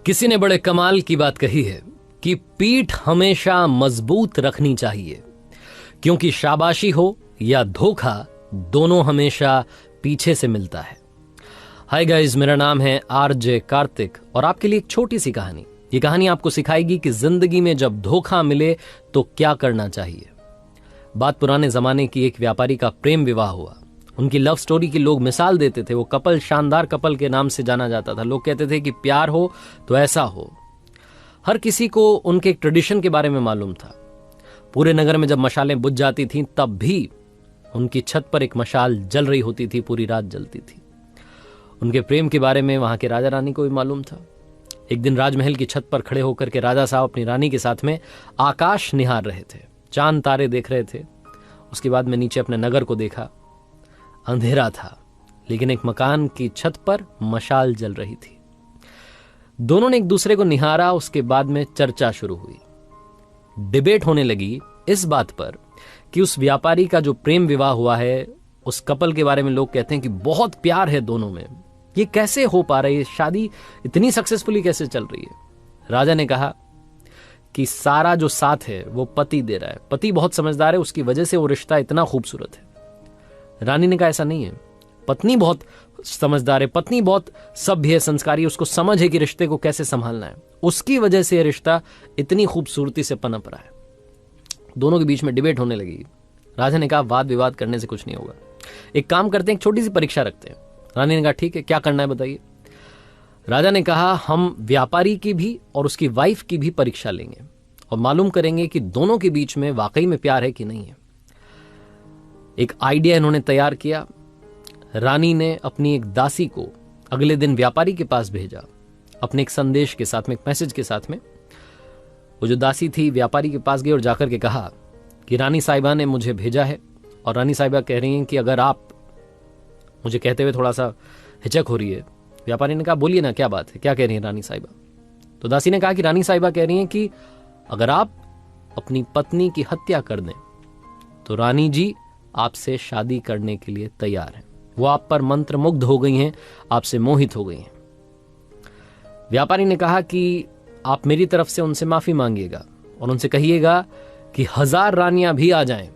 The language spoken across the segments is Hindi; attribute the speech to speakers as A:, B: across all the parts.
A: किसी ने बड़े कमाल की बात कही है कि पीठ हमेशा मजबूत रखनी चाहिए, क्योंकि शाबाशी हो या धोखा दोनों हमेशा पीछे से मिलता है। हाय गाइस, मेरा नाम है आरजे कार्तिक और आपके लिए एक छोटी सी कहानी। ये कहानी आपको सिखाएगी कि जिंदगी में जब धोखा मिले तो क्या करना चाहिए। बात पुराने जमाने की एक व्यापारी का प्रेम विवाह हुआ। उनकी लव स्टोरी की लोग मिसाल देते थे। वो कपल शानदार कपल के नाम से जाना जाता था। लोग कहते थे कि प्यार हो तो ऐसा हो। हर किसी को उनके एक ट्रेडिशन के बारे में मालूम था। पूरे नगर में जब मशालें बुझ जाती थीं तब भी उनकी छत पर एक मशाल जल रही होती थी, पूरी रात जलती थी। उनके प्रेम के बारे में वहां के राजा रानी को भी मालूम था। एक दिन राजमहल की छत पर खड़े होकर के राजा साहब अपनी रानी के साथ में आकाश निहार रहे थे, चांद तारे देख रहे थे। उसके बाद में नीचे अपने नगर को देखा। अंधेरा था, लेकिन एक मकान की छत पर मशाल जल रही थी। दोनों ने एक दूसरे को निहारा। उसके बाद में चर्चा शुरू हुई। डिबेट होने लगी इस बात पर कि उस व्यापारी का जो प्रेम विवाह हुआ है, उस कपल के बारे में लोग कहते हैं कि बहुत प्यार है दोनों में। ये कैसे हो पा रही है? शादी इतनी सक्सेसफुली कैसे चल रही है? राजा ने कहा कि सारा जो साथ है वो पति दे रहा है। पति बहुत समझदार है, उसकी वजह से वो रिश्ता इतना खूबसूरत है। रानी ने कहा ऐसा नहीं है, पत्नी बहुत समझदार है, पत्नी बहुत सभ्य है, संस्कारी है, उसको समझ है कि रिश्ते को कैसे संभालना है, उसकी वजह से रिश्ता इतनी खूबसूरती से पनप रहा है। दोनों के बीच में डिबेट होने लगी। राजा ने कहा वाद विवाद करने से कुछ नहीं होगा, एक काम करते हैं, एक छोटी सी परीक्षा रखते हैं। रानी ने कहा ठीक है, क्या करना है बताइए। राजा ने कहा हम व्यापारी की भी और उसकी वाइफ की भी परीक्षा लेंगे और मालूम करेंगे कि दोनों के बीच में वाकई में प्यार है कि नहीं है। एक आइडिया इन्होंने तैयार किया। रानी ने अपनी एक दासी को अगले दिन व्यापारी के पास भेजा, अपने एक संदेश के साथ में, एक मैसेज के साथ में। वो जो दासी थी व्यापारी के पास गई और जाकर के कहा कि रानी साहिबा ने मुझे भेजा है और रानी साहिबा कह रही हैं कि अगर आप, मुझे कहते हुए थोड़ा सा हिचक हो रही है। व्यापारी ने कहा बोलिए ना, क्या बात है, क्या कह रही है रानी साहिबा? तो दासी ने कहा कि रानी साहिबा कह रही हैं कि अगर आप अपनी पत्नी की हत्या कर दें तो रानी जी आपसे शादी करने के लिए तैयार हैं। वो आप पर मंत्र मुग्ध हो गई हैं, आपसे मोहित हो गई हैं। व्यापारी ने कहा कि आप मेरी तरफ से उनसे माफी मांगिएगा और उनसे कहिएगा कि 1000 रानियां भी आ जाएं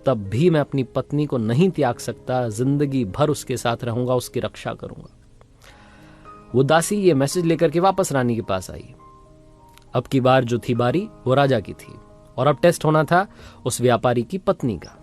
A: तब भी मैं अपनी पत्नी को नहीं त्याग सकता, जिंदगी भर उसके साथ रहूंगा, उसकी रक्षा करूंगा। वो दासी ये मैसेज लेकर के वापस रानी के पास आई। अब की बार जो थी बारी वो राजा की थी और अब टेस्ट होना था उस व्यापारी की पत्नी का।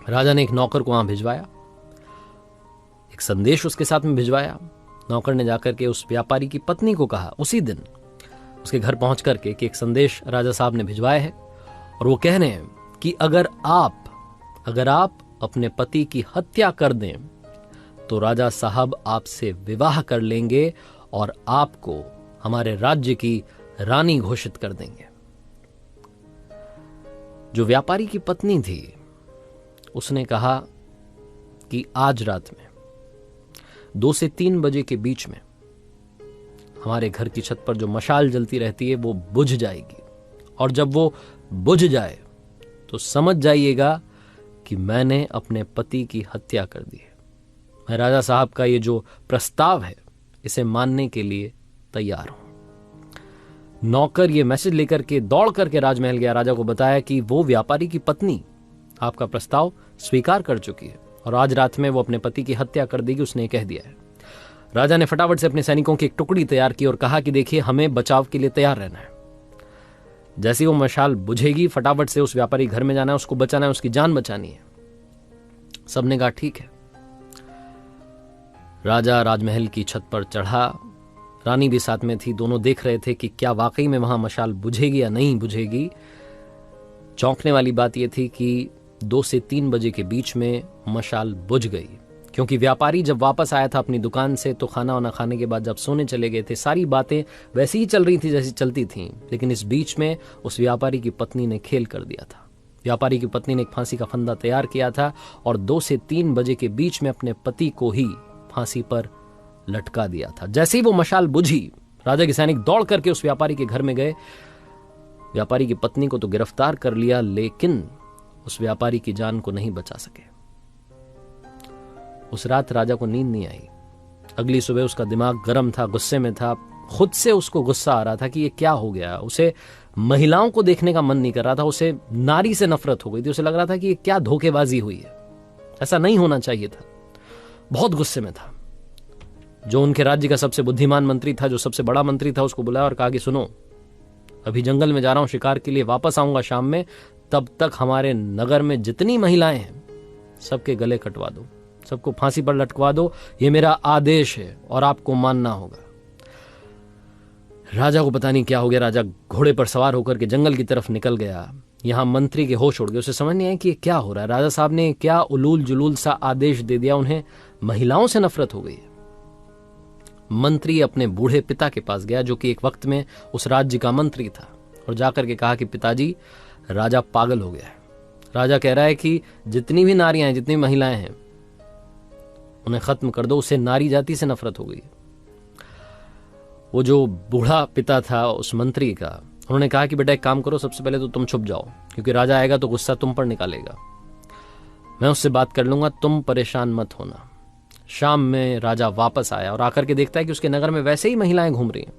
A: राजा ने एक नौकर को वहां भिजवाया, एक संदेश उसके साथ में भिजवाया। नौकर ने जाकर के उस व्यापारी की पत्नी को कहा उसी दिन उसके घर पहुंच करके कि एक संदेश राजा साहब ने भिजवाया है और वो कह रहे हैं कि अगर आप अपने पति की हत्या कर दें तो राजा साहब आपसे विवाह कर लेंगे और आपको हमारे राज्य की रानी घोषित कर देंगे। जो व्यापारी की पत्नी थी उसने कहा कि आज रात में 2 से 3 बजे के बीच में हमारे घर की छत पर जो मशाल जलती रहती है वो बुझ जाएगी और जब वो बुझ जाए तो समझ जाइएगा कि मैंने अपने पति की हत्या कर दी है। मैं राजा साहब का ये जो प्रस्ताव है इसे मानने के लिए तैयार हूं। नौकर ये मैसेज लेकर के दौड़ करके राजमहल गया, राजा को बताया कि वो व्यापारी की पत्नी आपका प्रस्ताव स्वीकार कर चुकी है और आज रात में वो अपने पति की हत्या कर देगी, उसने कह दिया है। राजा ने फटाफट से अपने सैनिकों की एक टुकड़ी तैयार की और कहा कि देखिए हमें बचाव के लिए तैयार रहना है। जैसे वो मशाल बुझेगी फटाफट से उस व्यापारी घर में जाना है, उसको बचाना है, उसकी जान बचानी है। सबने कहा ठीक है। राजा राजमहल की छत पर चढ़ा, रानी भी साथ में थी। दोनों देख रहे थे कि क्या वाकई में वहां मशाल बुझेगी या नहीं बुझेगी। चौंकने वाली बात यह थी कि 2 से 3 बजे के बीच में मशाल बुझ गई, क्योंकि व्यापारी जब वापस आया था अपनी दुकान से तो खाना वाना खाने के बाद जब सोने चले गए थे, सारी बातें वैसी ही चल रही थी जैसी चलती थीं। लेकिन इस बीच में उस व्यापारी की पत्नी ने खेल कर दिया था। व्यापारी की पत्नी ने एक फांसी का फंदा तैयार किया था और 2 से 3 बजे के बीच में अपने पति को ही फांसी पर लटका दिया था। जैसे ही वो मशाल बुझी, राजा के सैनिक दौड़ करके उस व्यापारी के घर में गए। व्यापारी की पत्नी को तो गिरफ्तार कर लिया, लेकिन उस व्यापारी की जान को नहीं बचा सके। उस रात राजा को नींद नहीं आई। अगली सुबह उसका दिमाग गर्म था, गुस्से में था, खुद से उसको गुस्सा आ रहा था कि ये क्या हो गया। उसे महिलाओं को देखने का मन नहीं कर रहा था, उसे नारी से नफरत हो गई थी। उसे लग रहा था कि ये क्या धोखेबाजी हुई है, ऐसा नहीं होना चाहिए था। बहुत गुस्से में था। जो उनके राज्य का सबसे बुद्धिमान मंत्री था, जो सबसे बड़ा मंत्री था, उसको बुलाया और कहा कि सुनो, अभी जंगल में जा रहा हूं शिकार के लिए, वापस आऊंगा शाम में, तब तक हमारे नगर में जितनी महिलाएं हैं सबके गले कटवा दो, सबको फांसी पर लटकवा दो, ये मेरा आदेश है और आपको मानना होगा। राजा को पता नहीं क्या हो गया। राजा घोड़े पर सवार होकर के जंगल की तरफ निकल गया। यहां मंत्री के होश उड़ गए। उसे समझ नहीं आया कि ये क्या हो रहा है। राजा साहब ने क्या उलूल जुलूल सा आदेश दे दिया, उन्हें महिलाओं से नफरत हो गई। मंत्री अपने बूढ़े पिता के पास गया, जो कि एक वक्त में उस राज्य का मंत्री था, और जाकर के कहा कि पिताजी, राजा पागल हो गया है। राजा कह रहा है कि जितनी भी नारियां हैं, जितनी महिलाएं हैं, उन्हें खत्म कर दो। उसे नारी जाति से नफरत हो गई। वो जो बूढ़ा पिता था उस मंत्री का, उन्होंने कहा कि बेटा एक काम करो, सबसे पहले तो तुम छुप जाओ, क्योंकि राजा आएगा तो गुस्सा तुम पर निकालेगा। मैं उससे बात कर लूंगा, तुम परेशान मत होना। शाम में राजा वापस आया और आकर के देखता है कि उसके नगर में वैसे ही महिलाएं घूम रही हैं।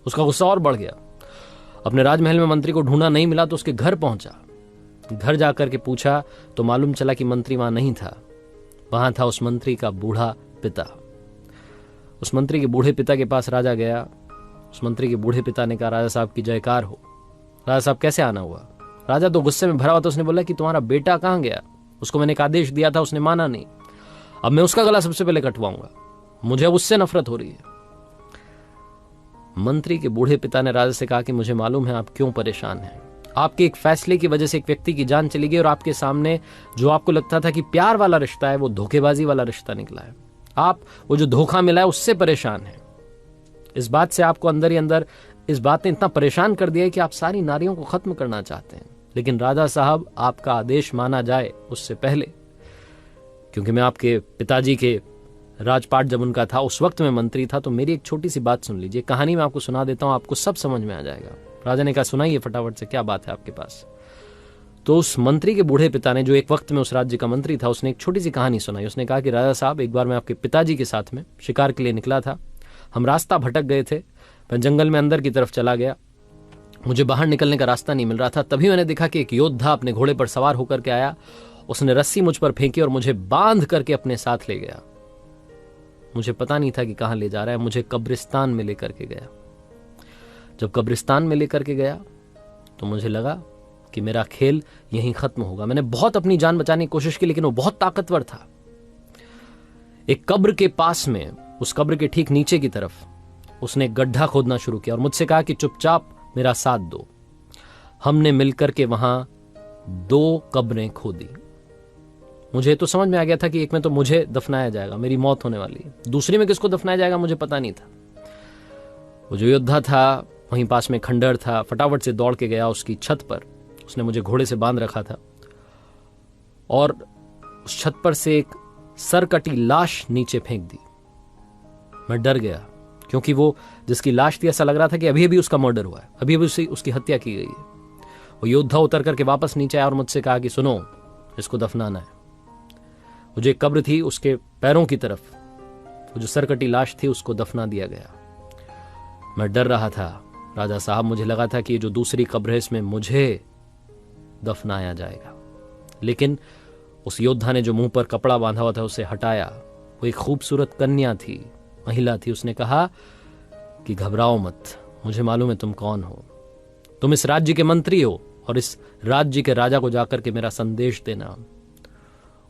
A: उसका गुस्सा और बढ़ गया। अपने राजमहल में मंत्री को ढूंढा, नहीं मिला तो उसके घर पहुंचा। घर जाकर के पूछा तो मालूम चला कि मंत्री वहां नहीं था। वहां था उस मंत्री का बूढ़ा पिता। उस मंत्री के बूढ़े पिता के पास राजा गया। उस मंत्री के बूढ़े पिता ने कहा, राजा साहब की जयकार हो। राजा साहब कैसे आना हुआ? राजा तो गुस्से में भरा हुआ था। उसने बोला कि तुम्हारा बेटा कहां गया? उसको मैंने एक आदेश दिया था, उसने माना नहीं। अब मैं उसका गला सबसे पहले कटवाऊंगा, मुझे उससे नफरत हो रही है। मंत्री के बूढ़े पिता ने राजा से कहा कि मुझे मालूम है आप क्यों परेशान हैं। आपके एक फैसले की वजह से एक व्यक्ति की जान चली गई, और आपके सामने जो आपको लगता था कि प्यार वाला रिश्ता है, वो धोखेबाजी वाला रिश्ता निकला है। आप वो जो धोखा मिला है उससे परेशान हैं। इस बात से आपको अंदर ही अंदर इस बात ने इतना परेशान कर दिया है कि आप सारी नारियों को खत्म करना चाहते हैं। लेकिन राजा साहब, आपका आदेश माना जाए उससे पहले, क्योंकि मैं आपके पिताजी के राजपाट जब उनका था उस वक्त मैं मंत्री था, तो मेरी एक छोटी सी बात सुन लीजिए। कहानी मैं आपको सुना देता हूं, आपको सब समझ में आ जाएगा। राजा ने कहा, सुनाइए फटाफट से, क्या बात है आपके पास। तो उस मंत्री के बूढ़े पिता ने, जो एक वक्त में उस राज्य का मंत्री था, उसने एक छोटी सी कहानी सुनाई। उसने कहा कि राजा साहब, एक बार मैं आपके पिताजी के साथ में शिकार के लिए निकला था। हम रास्ता भटक गए थे। मैं जंगल में अंदर की तरफ चला गया, मुझे बाहर निकलने का रास्ता नहीं मिल रहा था। तभी मैंने देखा कि एक योद्धा अपने घोड़े पर सवार होकर के आया। उसने रस्सी मुझ पर फेंकी और मुझे बांध करके अपने साथ ले गया। मुझे पता नहीं था कि कहां ले जा रहा है। मुझे कब्रिस्तान में लेकर के गया। जब कब्रिस्तान में लेकर के गया तो मुझे लगा कि मेरा खेल यहीं खत्म होगा। मैंने बहुत अपनी जान बचाने की कोशिश की, लेकिन वो बहुत ताकतवर था। एक कब्र के पास में, उस कब्र के ठीक नीचे की तरफ, उसने एक गड्ढा खोदना शुरू किया और मुझसे कहा कि चुपचाप मेरा साथ दो। हमने मिलकर के वहां 2 कब्रें खोदी। मुझे तो समझ में आ गया था कि एक में तो मुझे दफनाया जाएगा, मेरी मौत होने वाली है। दूसरी में किसको दफनाया जाएगा मुझे पता नहीं था। वो जो योद्धा था, वहीं पास में खंडर था, फटाफट से दौड़ के गया उसकी छत पर। उसने मुझे घोड़े से बांध रखा था और उस छत पर से एक सरकटी लाश नीचे फेंक दी। मैं डर गया, क्योंकि वो जिसकी लाश थी, ऐसा लग रहा था कि अभी अभी उसका मर्डर हुआ है, अभी अभी उसकी हत्या की गई है। वो योद्धा उतर करके वापस नीचे आया और मुझसे कहा कि सुनो, इसको दफनाना है। वो जो एक कब्र थी उसके पैरों की तरफ वो जो सरकटी लाश थी उसको दफना दिया गया। मैं डर रहा था राजा साहब, मुझे लगा था कि ये जो दूसरी कब्र है इसमें मुझे दफनाया जाएगा। लेकिन उस योद्धा ने जो मुंह पर कपड़ा बांधा हुआ था उसे हटाया। वो एक खूबसूरत कन्या थी, महिला थी। उसने कहा कि घबराओ मत, मुझे मालूम है तुम कौन हो। तुम इस राज्य के मंत्री हो और इस राज्य के राजा को जाकर के मेरा संदेश देना।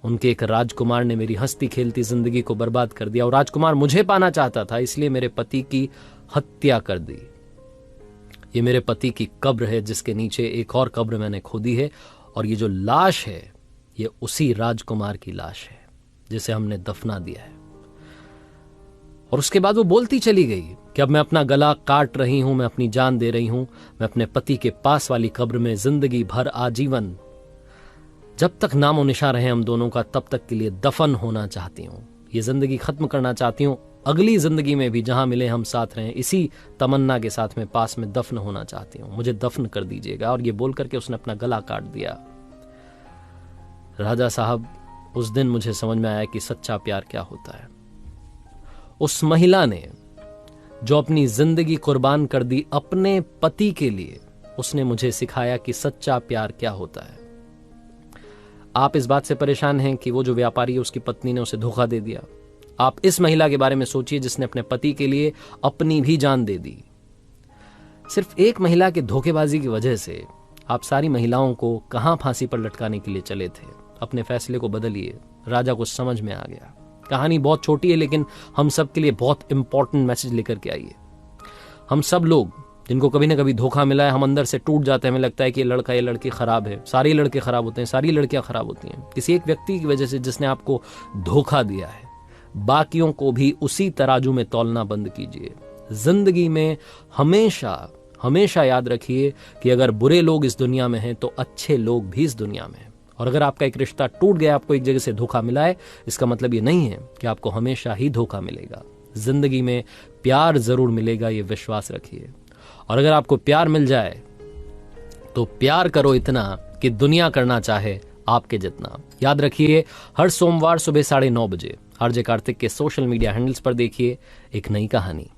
A: उनके एक राजकुमार ने मेरी हंसती खेलती जिंदगी को बर्बाद कर दिया, और राजकुमार मुझे पाना चाहता था, इसलिए मेरे पति की हत्या कर दी। ये मेरे पति की कब्र है, जिसके नीचे एक और कब्र मैंने खोदी है, और ये जो लाश है ये उसी राजकुमार की लाश है जिसे हमने दफना दिया है। और उसके बाद वो बोलती चली गई कि अब मैं अपना गला काट रही हूं, मैं अपनी जान दे रही हूं, मैं अपने पति के पास वाली कब्र में जिंदगी भर आजीवन, जब तक नामो निशा रहे हम दोनों का, तब तक के लिए दफन होना चाहती हूं। ये जिंदगी खत्म करना चाहती हूं। अगली जिंदगी में भी जहां मिले हम साथ रहें, इसी तमन्ना के साथ में पास में दफन होना चाहती हूं। मुझे दफन कर दीजिएगा। और ये बोल करके उसने अपना गला काट दिया। राजा साहब, उस दिन मुझे समझ में आया कि सच्चा प्यार क्या होता है। उस महिला ने जो अपनी जिंदगी कुर्बान कर दी अपने पति के लिए, उसने मुझे सिखाया कि सच्चा प्यार क्या होता है। आप इस बात से परेशान हैं कि वो जो व्यापारी है उसकी पत्नी ने उसे धोखा दे दिया। आप इस महिला के बारे में सोचिए जिसने अपने पति के लिए अपनी भी जान दे दी। सिर्फ एक महिला के धोखेबाजी की वजह से आप सारी महिलाओं को कहां फांसी पर लटकाने के लिए चले थे। अपने फैसले को बदलिए। राजा को समझ में आ गया। कहानी बहुत छोटी है लेकिन हम सब के लिए बहुत इंपॉर्टेंट मैसेज लेकर के आई है। हम सब लोग जिनको कभी ना कभी धोखा मिला है, हम अंदर से टूट जाते हैं। हमें लगता है कि ये लड़का ये लड़की खराब है। सारे लड़के खराब होते हैं, सारी लड़कियां खराब होती हैं किसी एक व्यक्ति की वजह से जिसने आपको धोखा दिया है। बाकियों को भी उसी तराजू में तौलना बंद कीजिए। जिंदगी में हमेशा हमेशा याद रखिए कि अगर बुरे लोग इस दुनिया में हैं तो अच्छे लोग भी इस दुनिया में हैं। और अगर आपका एक रिश्ता टूट गया, आपको एक जगह से धोखा मिला है, इसका मतलब ये नहीं है कि आपको हमेशा ही धोखा मिलेगा। जिंदगी में प्यार जरूर मिलेगा, ये विश्वास रखिए। और अगर आपको प्यार मिल जाए तो प्यार करो इतना कि दुनिया करना चाहे आपके जितना। याद रखिए, हर सोमवार सुबह 9:30 बजे आरजे कार्तिक के सोशल मीडिया हैंडल्स पर देखिए एक नई कहानी।